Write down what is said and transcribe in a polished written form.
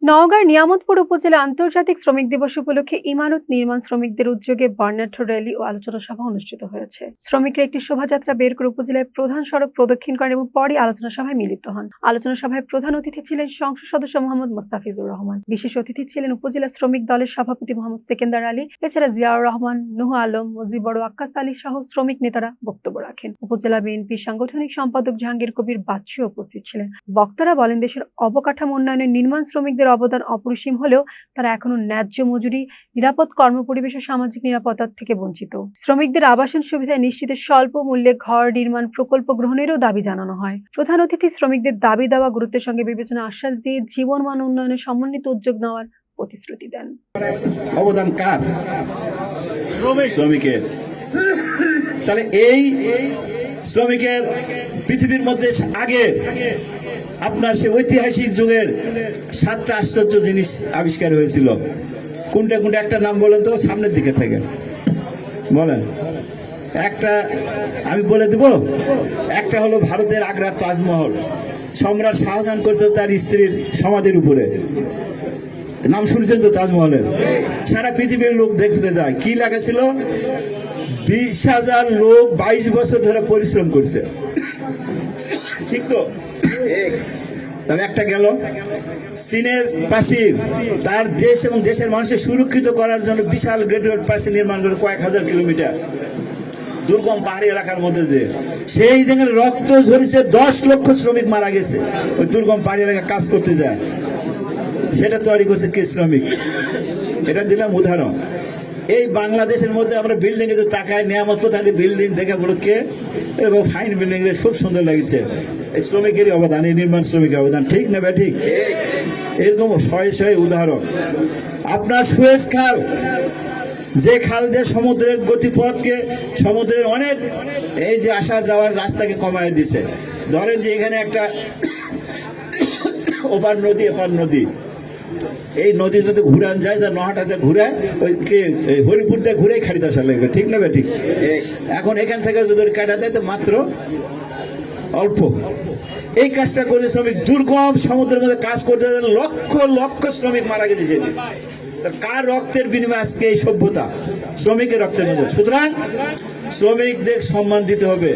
নওগাঁর নিয়ামতপুর উপজেলা আন্তর্জাতিক শ্রমিক দিবস উপলক্ষে ইমারত নির্মাণ শ্রমিকদের উদ্যোগে বর্ণাঢ্য র্যালি ও আলোচনা সভা অনুষ্ঠিত হয়েছে। শ্রমিকরা একটি শোভাযাত্রা বের করে উপজেলার প্রধান সড়ক প্রদক্ষিণ করেন এবং পরে আলোচনা সভায় মিলিত হন। আলোচনা সভায় প্রধান অতিথি ছিলেন সংসদ সদস্য মোহাম্মদ মোস্তাফিজুর রহমান। বিশেষ অতিথি ছিলেন উপজেলা শ্রমিক দলের সভাপতি মোহাম্মদ সেকেন্দার আলী। এছাড়া জিয়াউর রহমান, নুহ আলম, মুজিবর, আক্কাস আলী সহ শ্রমিক নেতারা বক্তব্য রাখেন। উপজেলা বিএনপির সাংগঠনিক সম্পাদক জাহাঙ্গীর কবির বাচ্চু উপস্থিত ছিলেন। বক্তারা বলেন, দেশের অবকাঠামো উন্নয়নে নির্মাণ শ্রমিকদের অবদান অপরিসীম হলেও তারা এখনো ন্যায্য মজুরি, নিরাপদ কর্মপরিবেশ ও সামাজিক নিরাপত্তা থেকে বঞ্চিত। শ্রমিকদের আবাসন সুবিধা নিশ্চিতে স্বল্প মূল্যে ঘর নির্মাণ প্রকল্প গ্রহণেরও দাবি জানানো হয়। প্রধান অতিথি শ্রমিকদের দাবি দেওয়া গুরুত্বের সঙ্গে বিবেচনা আশ্বাস দিয়ে জীবনমান উন্নয়নে সমন্বিত উদ্যোগ নেওয়ার প্রতিশ্রুতি দেন। অবদান কার? শ্রমিকের। তাহলে এই শ্রমিকের পৃথিবীর মধ্যে আগে আপনার সে ঐতিহাসিক যুগের 7টা আশ্চর্য জিনিস আবিষ্কার হয়েছিল। কোনটা কোনটা একটা নাম বলেন তো, সামনের দিকে থেকে বলেন। একটা আমি বলে দেব। একটা হলো ভারতের আগ্রার তাজমহল। সম্রাট শাহজাহান করেছে তার স্ত্রীর সমাধির উপরে। নাম শুনেছেন তো তাজমহলের? সারা পৃথিবীর লোক দেখতে যায়। কি লাগাছিল? 20,000 লোক 22 বছর ধরে পরিশ্রম করছে। ঠিক তো? তাহলে একটা গেল। চীনের প্রাচীর তার দেশ এবং দেশের মানুষের সুরক্ষিত করার জন্য বিশাল গ্রেট রোড প্রাচীর নির্মাণ করে কয়েক হাজার কিলোমিটার দুর্গম পাহাড়ি এলাকার মধ্যে দিয়ে। সেই দিনের রক্ত ঝরেছে, 10 লক্ষ শ্রমিক মারা গেছে ওই দুর্গম পাহাড়ি এলাকায় কাজ করতে যায়। সেটা তৈরি করছে কে? শ্রমিক। এটা দিলাম উদাহরণ। এই বাংলাদেশের মধ্যে আমরা বিল্ডিং এ তাকায়, নিয়ামত থাকে বিল্ডিং দেখে বলো কে এবং ফাইন বিল্ডিং খুব সুন্দর লাগছে। এই শ্রমিকেরই অবদান, এই নির্মাণ শ্রমিকের অবদান। ঠিক না ভাই? ঠিক। এরকম শয়ে শয়ে উদাহরণ। আপনার সুয়েজ খাল, যে খাল দিয়ে সমুদ্রের গতিপথকে, সমুদ্রের অনেক এই যে আসা যাওয়ার রাস্তাকে কমায় দিছে। ধরেন যে এখানে একটা ওপার নদী এপার নদী, এই নদী যদি ঘুরান যায়, তার নহাটাতে ঘুরে ওই হরিপুরতে ঘুরে খাড়িতে আসা লাগবে। ঠিক না ভাই? ঠিক। এখন এখান থেকে যদি কাটা দেয় তো মাত্র অল্প। এই কাজটা করে শ্রমিক দুর্গম সমুদ্রের মধ্যে কাজ করতে লক্ষ লক্ষ শ্রমিক মারা গেছে সেদিন। কার রক্তের বিনিময়ে আজকে এই সভ্যতা? শ্রমিকের রক্তের মধ্যে। সুতরাং শ্রমিকদের সম্মান দিতে হবে।